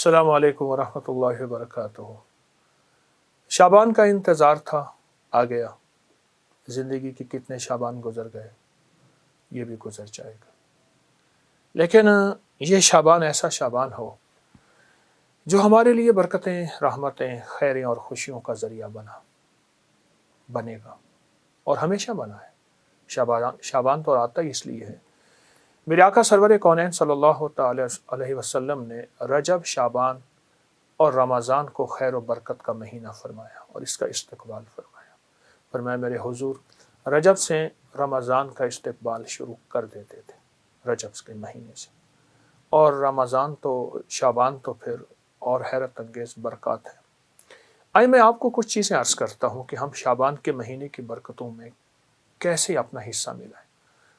अस्सलामु अलैकुम वरहमतुल्लाहि वबरकातुहू। शाबान का इंतज़ार था, आ गया। ज़िंदगी के कितने शाबान गुज़र गए, ये भी गुज़र जाएगा। लेकिन ये शाबान ऐसा शाबान हो जो हमारे लिए बरकतें, रहमतें, खैरें और खुशियों का ज़रिया बनेगा और हमेशा बना है। शाबान तो आता ही इसलिए है। मेरे आका सरवर कौनैन सल्लल्लाहु तआला अलैहि वसल्लम ने रजब, शाबान और रमज़ान को खैर व बरकत का महीना फरमाया और इसका इस्तकबाल फरमाया। फरमाया मेरे हुजूर रजब से रमज़ान का इस्तकबाल शुरू कर देते थे, रजब के महीने से, और रमज़ान तो, शाबान तो फिर और हैरत अंगेज़ बरकत है। आइए मैं आपको कुछ चीज़ें अर्ज़ करता हूँ कि हम शाबान के महीने की बरकतों में कैसे अपना हिस्सा मिलाएं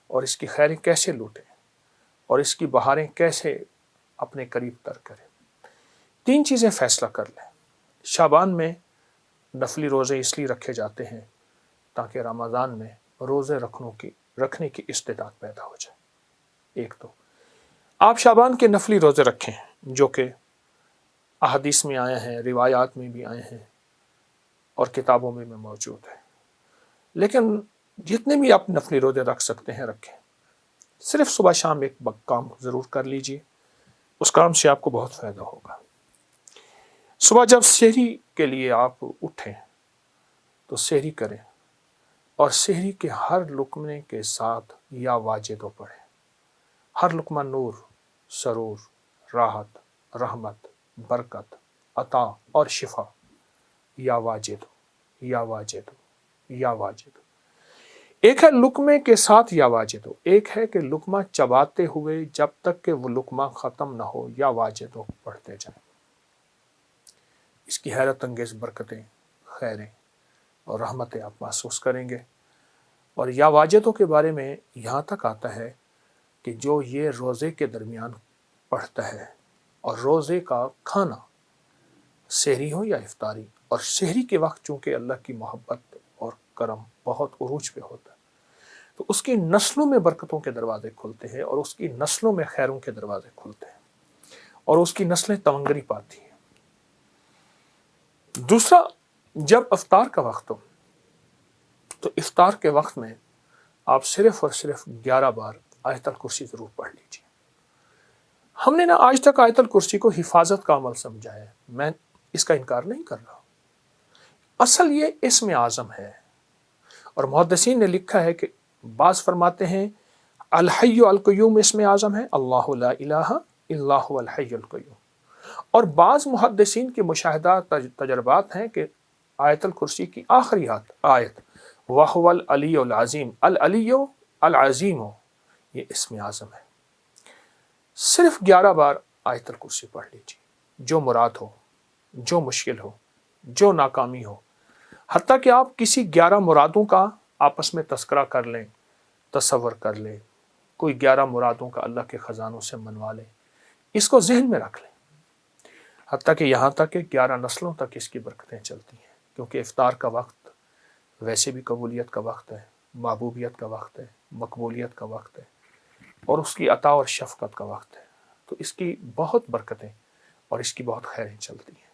और इसकी खैरें कैसे लूटें और इसकी बहारें कैसे अपने करीब तर करें। 3 चीज़ें फ़ैसला कर लें। शाबान में नफली रोज़े इसलिए रखे जाते हैं ताकि रमज़ान में रोज़े रखने की इस्तेदाद पैदा हो जाए। एक तो आप शाबान के नफली रोज़े रखें जो कि अहदीस में आए हैं, रिवायात में भी आए हैं और किताबों में भी मौजूद है। लेकिन जितने भी आप नफली रोज़े रख सकते हैं रखें। सिर्फ सुबह शाम एक काम ज़रूर कर लीजिए, उस काम से आपको बहुत फ़ायदा होगा। सुबह जब सहरी के लिए आप उठें तो सहरी करें और सहरी के हर लुकमे के साथ या वाजिदो पढ़ें। हर लुकमा नूर, सरूर, राहत, रहमत, बरकत, अता और शिफा, या वाजिदो, या वाजिदो, या वाजिदो। एक है लुकमे के साथ या वाजिदो, एक है कि लुकमा चबाते हुए जब तक कि वो लुकमा ख़त्म ना हो या वाजिदो पढ़ते जाएं। इसकी हैरत अंगेज़ बरकतें, खैरें और रहमतें आप महसूस करेंगे। और या वाजिदों के बारे में यहाँ तक आता है कि जो ये रोज़े के दरमियान पढ़ता है और रोज़े का खाना सहरी हो या इफ्तारी, और सहरी के वक्त चूँकि अल्लाह की मोहब्बत और करम बहुत उरूज पे होता है, तो उसकी नस्लों में बरकतों के दरवाजे खुलते हैं और उसकी नस्लों में खैरों के दरवाजे खुलते हैं और उसकी नस्लें तवंगरी पाती हैं। दूसरा, जब इफ्तार का वक्त हो तो इफ्तार के वक्त में आप सिर्फ और सिर्फ 11 बार आयतल कुर्सी ज़रूर पढ़ लीजिए। हमने ना आज तक आयतल कुर्सी को हिफाजत का अमल समझा है, मैं इसका इनकार नहीं कर रहा। असल ये इस्म आज़म है और मुहद्दिसीन ने लिखा है कि बाज़ फरमाते हैं अल हय्यु अल क़य्यूम इस्म आज़म है, अल्लाहु ला इलाहा इल्ला हुवल हय्युल क़य्यूम। और बाज़ मुहद्दिसीन के मुशाहिदात तजर्बात हैं कि आयतल कुर्सी की आखिरी आयत वहुवल अलियुल अज़ीम, अल अलियु अल अज़ीम हो, ये इस्म आज़म है। सिर्फ 11 बार आयतल कुर्सी पढ़ लीजिए, जो मुराद हो, जो मुश्किल हो, जो नाकामी हो, हत्ता कि आप किसी 11 मुरादों का आपस में तस्करा कर लें, तसव्वुर कर लें, कोई 11 मुरादों का अल्लाह के ख़जानों से मनवा लें, इसको जहन में रख लें। हत्ता कि यहाँ तक कि 11 नस्लों तक इसकी बरकतें चलती हैं, क्योंकि इफ्तार का वक्त वैसे भी कबूलियत का वक्त है, महबूबियत का वक्त है, मकबूलियत का वक्त है और उसकी अता और शफ़क़त का वक्त है। तो इसकी बहुत बरकतें और इसकी बहुत खैरें चलती हैं।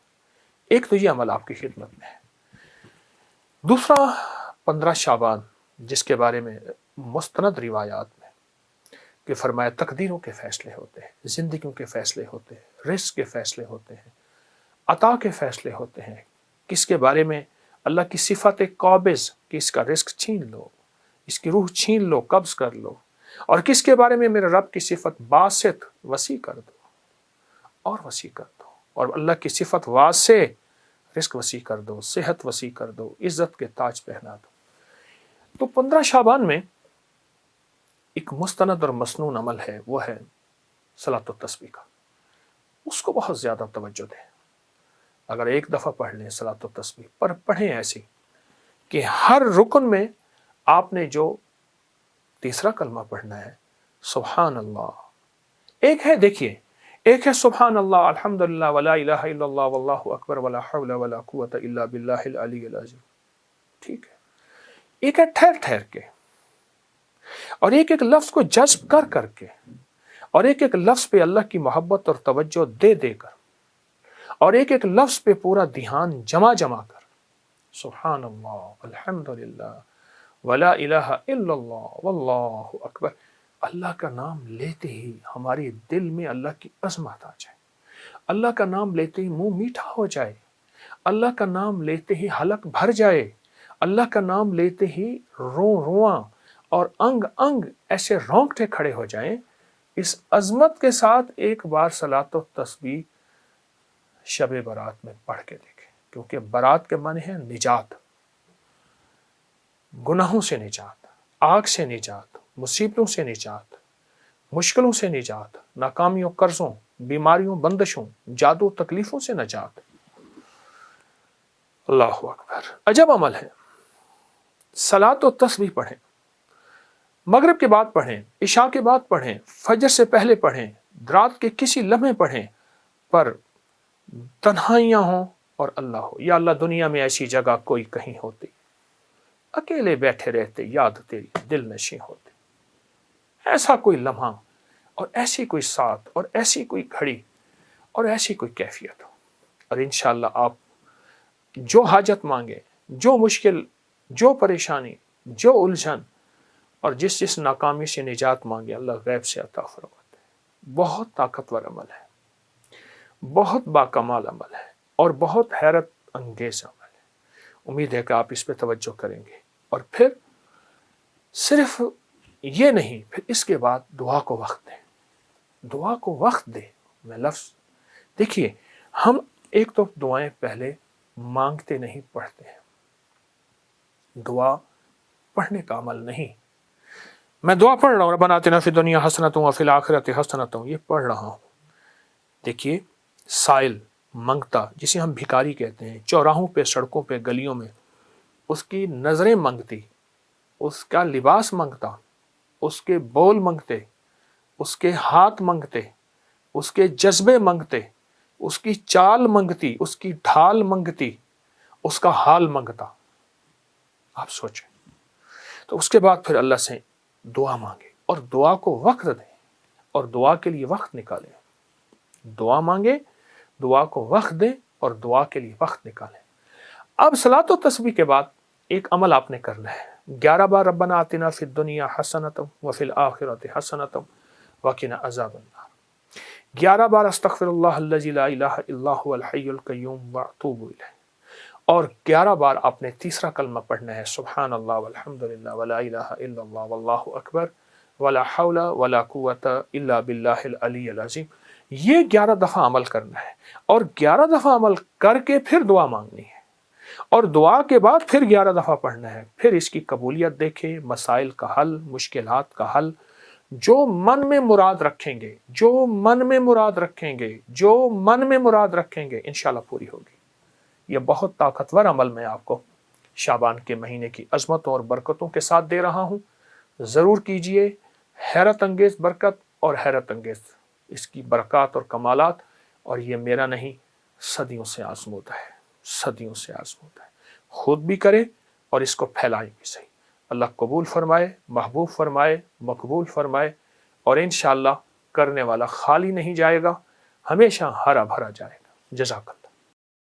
एक तो ये अमल आपकी खिदमत में है। दूसरा, 15 शाबान, जिसके बारे में मुस्तनद रिवायात में कि फरमाया तकदीरों के फ़ैसले होते हैं, ज़िंदगियों के फ़ैसले होते हैं, रिज़्क़ के फ़ैसले होते हैं, अता के फ़ैसले होते हैं। किसके बारे में अल्लाह की सिफ़त क़ाबिज़ कि इसका रिज़्क़ छीन लो, इसकी रूह छीन लो, कब्ज़ कर लो, और किसके बारे में मेरे रब की सिफ़त बासित, वसी कर दो और वसी कर दो, और अल्लाह की सिफ़त वासे, रिज़्क़ वसी कर दो, सेहत वसी कर दो, इज़्ज़त के ताज पहना दो। तो 15 शाबान में एक मुस्तनद और मसनून अमल है, वो है सलात व तस्बीह का। उसको बहुत ज़्यादा तवज्जो दें। अगर एक दफ़ा पढ़ लें सलात व तस्बीह, पर पढ़ें ऐसी कि हर रुकन में आपने जो तीसरा कलमा पढ़ना है सुभान अल्लाह, एक है, देखिए, एक है सुभान अल्लाह अल्हम्दुलिल्लाह वला इलाहा इल्लल्लाह वल्लाहु अकबर वला हौला वला कुव्वता इल्ला बिल्लाहिल अलिय्यिल अज़ीम, ठीक है। एक है ठहर ठहर के, और एक एक लफ्ज़ को जज्ब कर करके, और एक एक लफ्ज़ पे अल्लाह की मोहब्बत और तवज्जो दे देकर। اور ایک ایک لفظ پہ پورا دھیان جمع کر سبحان اللہ الحمدللہ ولا الہ الا اللہ واللہ اکبر، اللہ کا نام لیتے ہی ہمارے دل میں اللہ کی عظمت آ جائے، اللہ کا نام لیتے ہی منہ میٹھا ہو جائے، اللہ کا نام لیتے ہی حلق بھر جائے، اللہ کا نام لیتے ہی رواں اور انگ انگ ایسے رونگٹے کھڑے ہو جائیں۔ اس عظمت کے ساتھ ایک بار صلاۃ و تسبیح شب برات میں پڑھ کے دیکھیں، کیونکہ برات کے معنی ہے نجات، گناہوں سے نجات، آگ سے نجات، مصیبتوں سے نجات، مشکلوں سے نجات، ناکامیوں، قرضوں، بیماریوں، بندشوں، جادو، تکلیفوں سے نجات۔ اللہ اکبر، عجب عمل ہے۔ صلاۃ و تسبیح پڑھیں، مغرب کے بعد پڑھیں، عشاء کے بعد پڑھیں، فجر سے پہلے پڑھیں، رات کے کسی لمحے پڑھیں، پر تنہائیاں ہوں اور اللہ ہو، یا اللہ دنیا میں ایسی جگہ کوئی کہیں ہوتی، اکیلے بیٹھے رہتے، یاد تیری دل نشیں ہوتے، ایسا کوئی لمحہ اور ایسی کوئی ساتھ اور ایسی کوئی گھڑی اور ایسی کوئی کیفیت ہو، اور انشاءاللہ آپ جو حاجت مانگے، جو مشکل، جو پریشانی، جو الجھن اور جس ناکامی سے نجات مانگے، اللہ غیب سے عطا فرماتے ہیں۔ بہت طاقتور عمل ہے، بہت باکمال عمل ہے، اور بہت حیرت انگیز عمل ہے۔ امید ہے کہ آپ اس پہ توجہ کریں گے، اور پھر صرف یہ نہیں، پھر اس کے بعد دعا کو وقت دیں، دعا کو وقت دیں۔ میں لفظ دیکھیے، ہم ایک تو دعائیں پہلے مانگتے نہیں، پڑھتے ہیں۔ دعا پڑھنے کا عمل نہیں، میں دعا پڑھ رہا ہوں ربنا آتنا فی الدنیا حسنۃ وفی الآخرۃ حسنۃ، یہ پڑھ رہا ہوں۔ دیکھیے، سائل، منگتا، جسے ہم بھکاری کہتے ہیں، چوراہوں پہ، سڑکوں پہ، گلیوں میں، اس کی نظریں منگتی، اس کا لباس منگتا، اس کے بول منگتے، اس کے ہاتھ منگتے، اس کے جذبے منگتے، اس کی چال منگتی، اس کی ڈھال منگتی، اس کا حال منگتا۔ آپ سوچیں، تو اس کے بعد پھر اللہ سے دعا مانگے، اور دعا کو وقت دیں، اور دعا کے لیے وقت نکالیں۔ دعا مانگے، دعا کو وقت دیں، اور دعا کے لیے وقت نکالیں۔ اب صلاۃ و تسبیح کے بعد ایک عمل آپ نے کرنا ہے، 11 بار ربنا آتنا فی الدنیا حسنۃ وفی الآخرۃ حسنۃ وقنا عذاب النار، 11 بار استغفر اللہ الذی لا الہ الا هو الحی القیوم واتوب الیہ، اور 11 بار آپ نے تیسرا کلمہ پڑھنا ہے، سبحان اللہ والحمدللہ ولا الہ الا اللہ واللہ اکبر ولا حول ولا قوت الا باللہ العلی العظیم۔ یہ 11 دفعہ عمل کرنا ہے، اور 11 دفعہ عمل کر کے پھر دعا مانگنی ہے، اور دعا کے بعد پھر 11 دفعہ پڑھنا ہے۔ پھر اس کی قبولیت دیکھیں، مسائل کا حل، مشکلات کا حل، جو من میں مراد رکھیں گے، جو من میں مراد رکھیں گے، جو من میں مراد رکھیں گے، انشاءاللہ پوری ہوگی۔ یہ بہت طاقتور عمل میں آپ کو شعبان کے مہینے کی عظمتوں اور برکتوں کے ساتھ دے رہا ہوں، ضرور کیجئے۔ حیرت انگیز برکت اور حیرت انگیز اس کی برکات اور کمالات، اور یہ میرا نہیں، صدیوں سے آزمودہ ہے، صدیوں سے آزمودہ ہے۔ خود بھی کرے اور اس کو پھیلائیں بھی صحیح۔ اللہ قبول فرمائے، محبوب فرمائے، مقبول فرمائے، اور انشاءاللہ کرنے والا خالی نہیں جائے گا، ہمیشہ ہرا بھرا جائے گا۔ جزاک اللہ۔